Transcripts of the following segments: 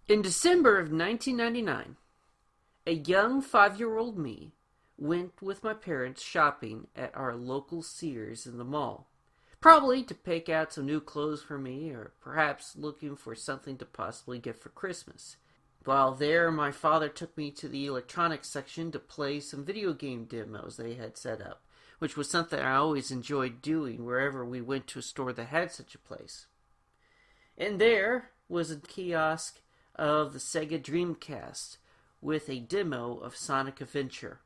In December of 1999, a young 5-year-old me went with my parents shopping at our local Sears in the mall. Probably to pick out some new clothes for me, or perhaps looking for something to possibly get for Christmas. While there, my father took me to the electronics section to play some video game demos they had set up, which was something I always enjoyed doing wherever we went to a store that had such a place. And there was a kiosk of the Sega Dreamcast with a demo of Sonic Adventure.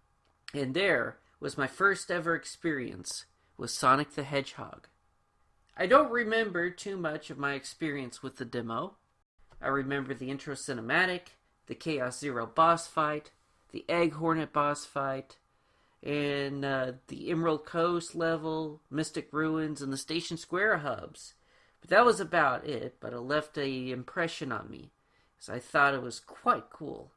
And there was my first ever experience with Sonic the Hedgehog. I don't remember too much of my experience with the demo. I remember the intro cinematic, the Chaos Zero boss fight, the Egg Hornet boss fight, and the Emerald Coast level, Mystic Ruins, and the Station Square hubs. But that was about it, but it left an impression on me, as I thought it was quite cool.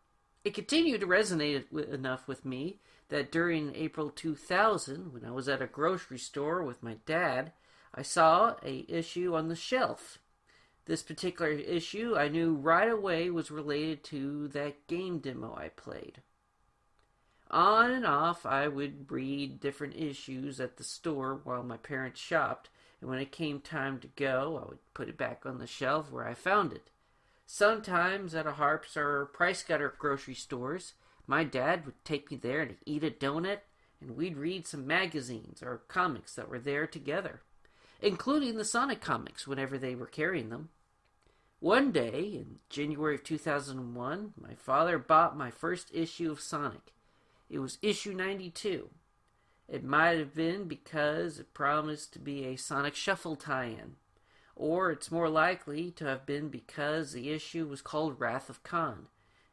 It continued to resonate enough with me that during April 2000, when I was at a grocery store with my dad, I saw an issue on the shelf. This particular issue I knew right away was related to that game demo I played. On and off, I would read different issues at the store while my parents shopped, and when it came time to go, I would put it back on the shelf where I found it. Sometimes at a Harps or Price Cutter grocery stores, my dad would take me there to eat a donut, and we'd read some magazines or comics that were there together, including the Sonic comics whenever they were carrying them. One day, in January of 2001, my father bought my first issue of Sonic. It was issue 92. It might have been because it promised to be a Sonic Shuffle tie-in, or it's more likely to have been because the issue was called Wrath of Khan,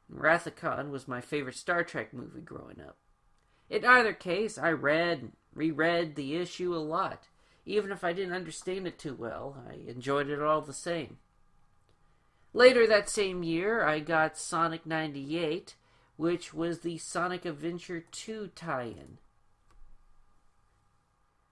and Wrath of Khan was my favorite Star Trek movie growing up. In either case, I read and reread the issue a lot. Even if I didn't understand it too well, I enjoyed it all the same. Later that same year, I got Sonic 98, which was the Sonic Adventure 2 tie-in.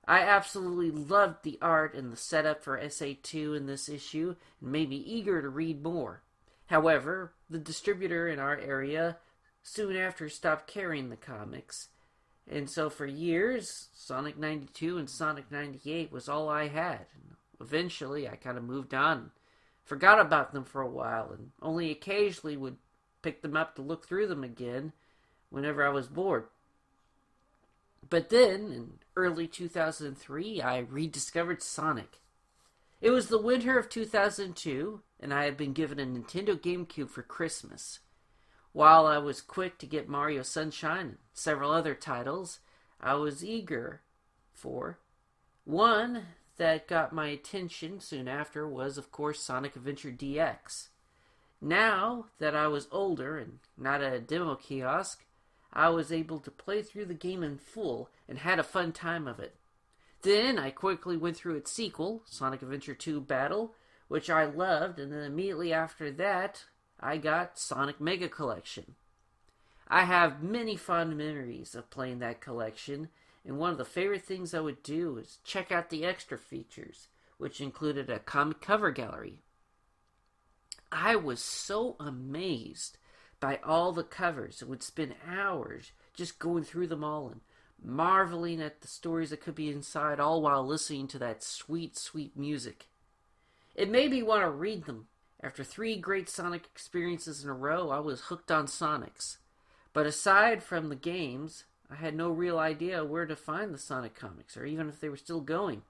I absolutely loved the art and the setup for SA2 in this issue, and made me eager to read more. However, the distributor in our area soon after stopped carrying the comics, and so for years, Sonic 92 and Sonic 98 was all I had. And eventually, I kind of moved on, forgot about them for a while, and only occasionally would pick them up to look through them again whenever I was bored. But then, in early 2003, I rediscovered Sonic. It was the winter of 2002, and I had been given a Nintendo GameCube for Christmas. While I was quick to get Mario Sunshine and several other titles, I was eager for one that got my attention soon after was, of course, Sonic Adventure DX. Now that I was older and not at a demo kiosk, I was able to play through the game in full and had a fun time of it. Then I quickly went through its sequel, Sonic Adventure 2 Battle, which I loved, and then immediately after that, I got Sonic Mega Collection. I have many fond memories of playing that collection, and one of the favorite things I would do is check out the extra features, which included a comic cover gallery. I was so amazed by all the covers and would spend hours just going through them all and marveling at the stories that could be inside, all while listening to that sweet, sweet music. It made me want to read them. After 3 great Sonic experiences in a row, I was hooked on Sonics. But aside from the games, I had no real idea where to find the Sonic comics, or even if they were still going.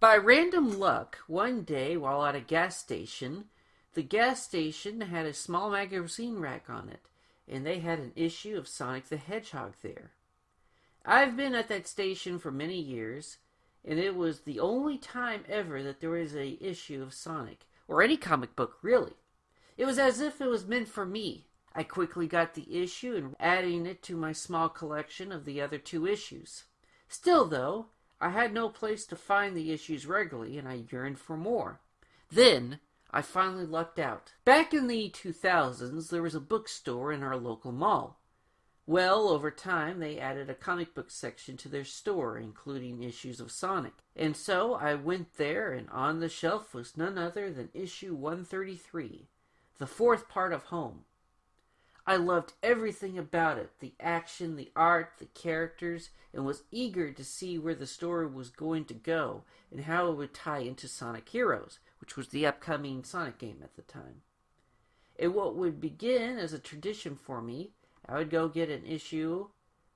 By random luck, one day while at a gas station, the gas station had a small magazine rack on it, and they had an issue of Sonic the Hedgehog there. I've been at that station for many years, and it was the only time ever that there was an issue of Sonic, or any comic book, really. It was as if it was meant for me. I quickly got the issue and adding it to my small collection of the other 2 issues. Still, though, I had no place to find the issues regularly, and I yearned for more. Then, I finally lucked out. Back in the 2000s, there was a bookstore in our local mall. Well, over time, they added a comic book section to their store, including issues of Sonic. And so I went there, and on the shelf was none other than issue 133, the fourth part of Home. I loved everything about it, the action, the art, the characters, and was eager to see where the story was going to go and how it would tie into Sonic Heroes, which was the upcoming Sonic game at the time. And what would begin as a tradition for me, I would go get an issue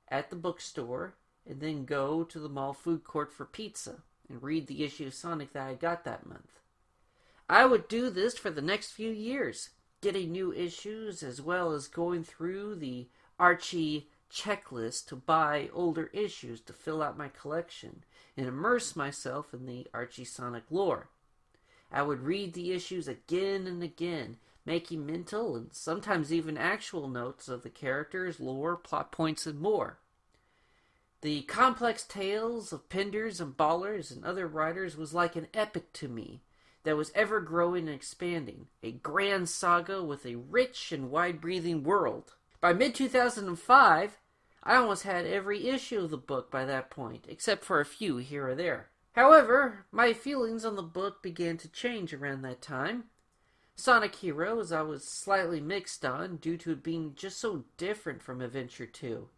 at the bookstore and then go to the mall food court for pizza and read the issue of Sonic that I got that month. I would do this for the next few years, getting new issues as well as going through the Archie checklist to buy older issues to fill out my collection and immerse myself in the Archie Sonic lore. I would read the issues again and again, making mental and sometimes even actual notes of the characters, lore, plot points, and more. The complex tales of Penders and Ballers and other writers was like an epic to me that was ever growing and expanding, a grand saga with a rich and wide-breathing world. By mid-2005, I almost had every issue of the book by that point, except for a few here or there. However, my feelings on the book began to change around that time. Sonic Heroes I was slightly mixed on due to it being just so different from Adventure 2.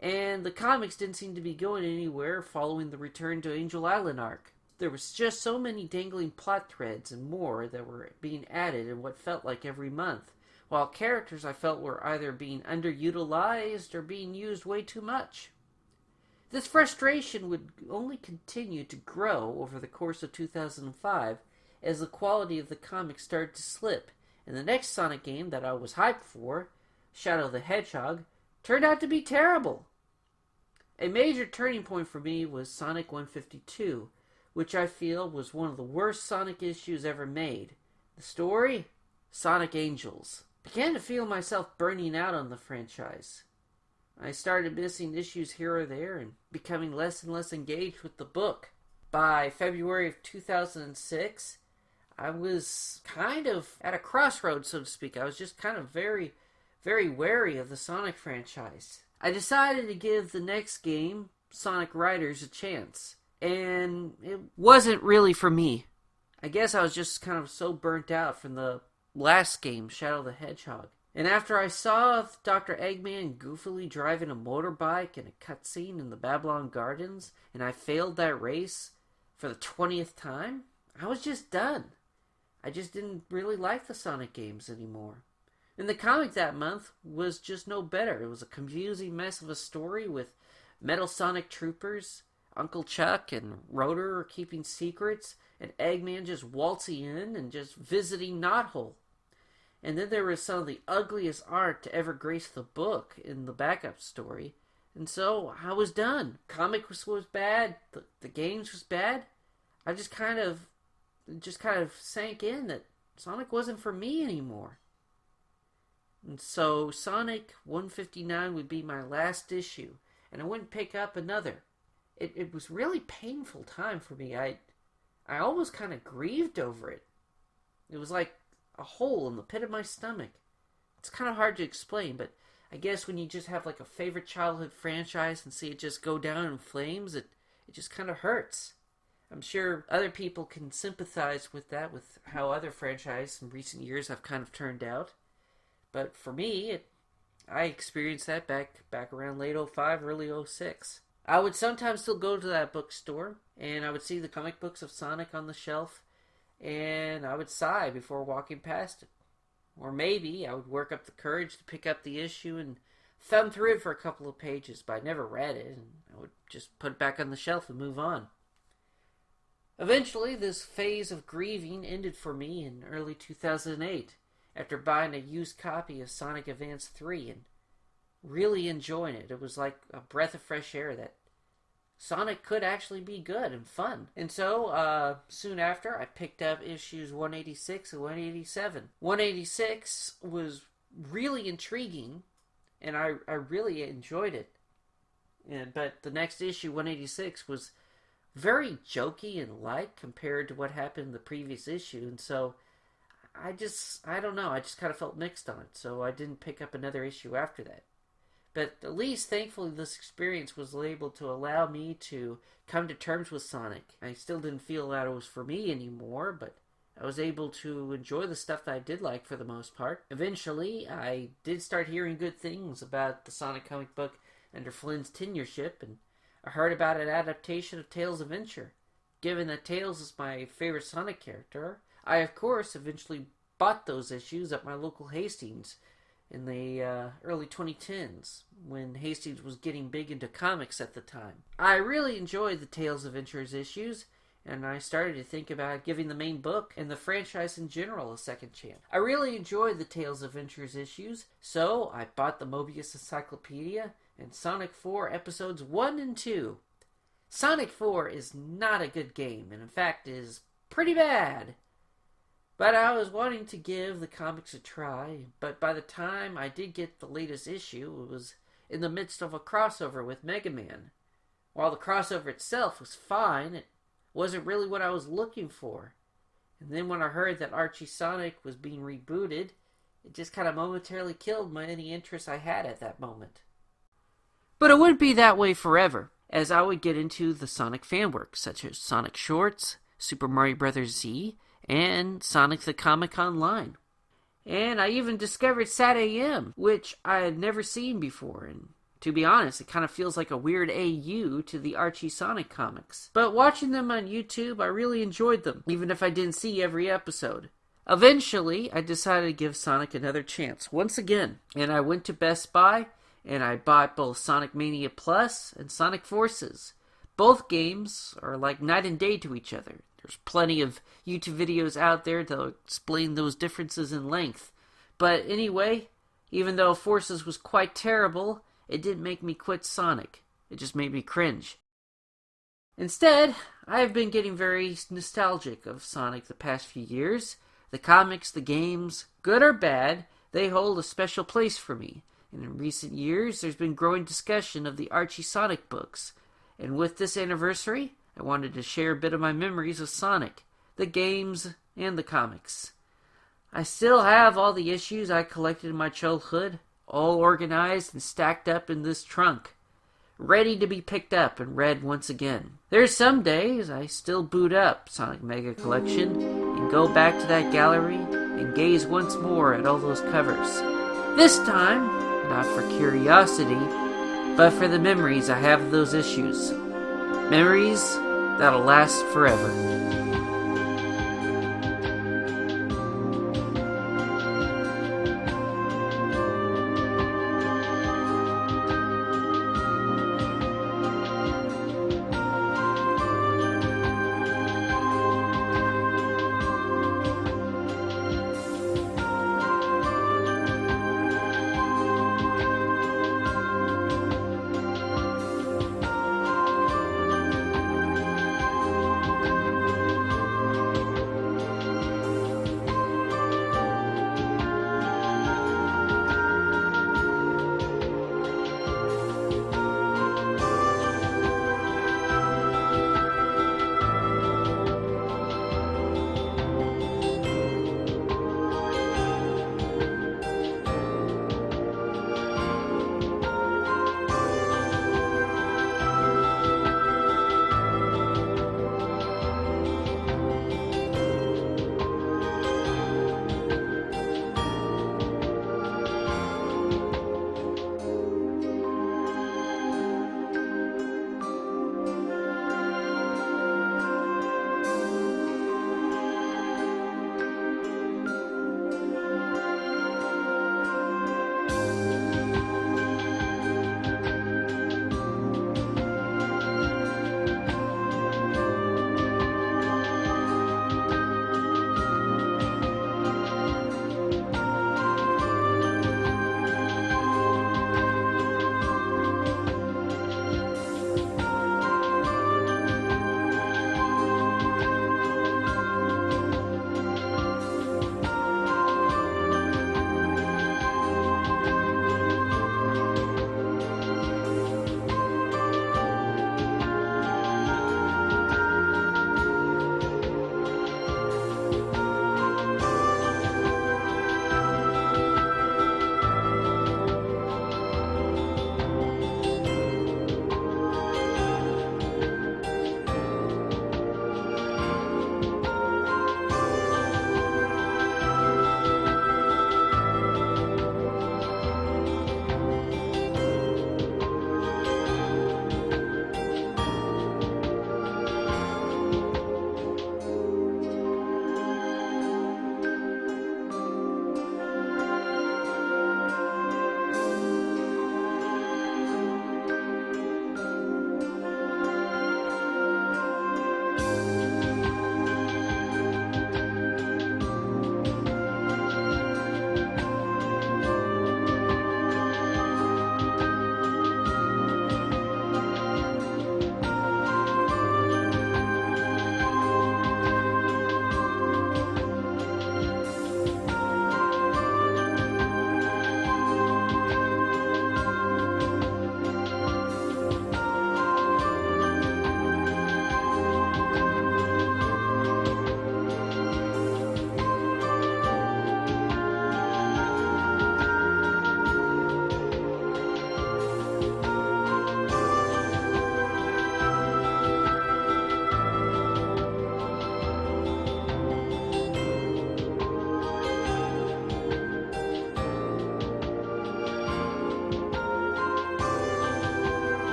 And the comics didn't seem to be going anywhere following the Return to Angel Island arc. There was just so many dangling plot threads and more that were being added in what felt like every month, while characters I felt were either being underutilized or being used way too much. This frustration would only continue to grow over the course of 2005 as the quality of the comics started to slip, and the next Sonic game that I was hyped for, Shadow the Hedgehog, turned out to be terrible. A major turning point for me was Sonic 152, which I feel was one of the worst Sonic issues ever made. The story? Sonic Angels. Began to feel myself burning out on the franchise. I started missing issues here or there and becoming less and less engaged with the book. By February of 2006, I was kind of at a crossroads, so to speak. I was just kind of very, very wary of the Sonic franchise. I decided to give the next game, Sonic Riders, a chance. And it wasn't really for me. I guess I was just kind of so burnt out from the last game, Shadow the Hedgehog. And after I saw Dr. Eggman goofily driving a motorbike in a cutscene in the Babylon Gardens, and I failed that race for the 20th time, I was just done. I just didn't really like the Sonic games anymore. And the comic that month was just no better. It was a confusing mess of a story with Metal Sonic Troopers, Uncle Chuck and Rotor keeping secrets, and Eggman just waltzing in and just visiting Knothole. And then there was some of the ugliest art to ever grace the book in the backup story. And so I was done. Comic was bad. The games was bad. I just kind of sank in that Sonic wasn't for me anymore. And so Sonic 159 would be my last issue, and I wouldn't pick up another. It was really painful time for me. I almost kind of grieved over it. It was like a hole in the pit of my stomach. It's kind of hard to explain, but I guess when you just have like a favorite childhood franchise and see it just go down in flames, it just kind of hurts. I'm sure other people can sympathize with that, with how other franchises in recent years have kind of turned out. But for me, I experienced that back around late 05, early 06. I would sometimes still go to that bookstore, and I would see the comic books of Sonic on the shelf, and I would sigh before walking past it. Or maybe I would work up the courage to pick up the issue and thumb through it for a couple of pages, but I never read it, and I would just put it back on the shelf and move on. Eventually, this phase of grieving ended for me in early 2008, after buying a used copy of Sonic Advance 3 and really enjoying it. It was like a breath of fresh air that Sonic could actually be good and fun. And so, soon after, I picked up issues 186 and 187. 186 was really intriguing, and I really enjoyed it. But the next issue, 186, was very jokey and light compared to what happened in the previous issue. And so, I don't know, I just kind of felt mixed on it. So I didn't pick up another issue after that. But at least, thankfully, this experience was able to allow me to come to terms with Sonic. I still didn't feel that it was for me anymore, but I was able to enjoy the stuff that I did like for the most part. Eventually, I did start hearing good things about the Sonic comic book under Flynn's tenureship, and I heard about an adaptation of Tails Adventure. Given that Tails is my favorite Sonic character, I of course eventually bought those issues at my local Hastings in the early 2010s, when Hastings was getting big into comics at the time. I really enjoyed the Tails Adventures issues, and I started to think about giving the main book and the franchise in general a second chance. I really enjoyed the Tails Adventures issues, so I bought the Mobius Encyclopedia and Sonic 4 Episodes 1 and 2. Sonic 4 is not a good game, and in fact is pretty bad. But I was wanting to give the comics a try, but by the time I did get the latest issue, it was in the midst of a crossover with Mega Man. While the crossover itself was fine, it wasn't really what I was looking for. And then when I heard that Archie Sonic was being rebooted, it just kind of momentarily killed any interest I had at that moment. But it wouldn't be that way forever, as I would get into the Sonic fan work, such as Sonic Shorts, Super Mario Bros. Z, and Sonic the Comic Online. And I even discovered SatAM, which I had never seen before, and to be honest, it kind of feels like a weird AU to the Archie Sonic comics. But watching them on YouTube, I really enjoyed them, even if I didn't see every episode. Eventually, I decided to give Sonic another chance, once again, and I went to Best Buy, and I bought both Sonic Mania Plus and Sonic Forces. Both games are like night and day to each other. There's plenty of YouTube videos out there that'll explain those differences in length. But anyway, even though Forces was quite terrible, it didn't make me quit Sonic. It just made me cringe. Instead, I've been getting very nostalgic of Sonic the past few years. The comics, the games, good or bad, they hold a special place for me. And in recent years, there's been growing discussion of the Archie Sonic books. And with this anniversary, I wanted to share a bit of my memories of Sonic, the games, and the comics. I still have all the issues I collected in my childhood, all organized and stacked up in this trunk, ready to be picked up and read once again. There's some days I still boot up Sonic Mega Collection and go back to that gallery and gaze once more at all those covers. This time, not for curiosity, but for the memories I have of those issues. Memories that'll last forever.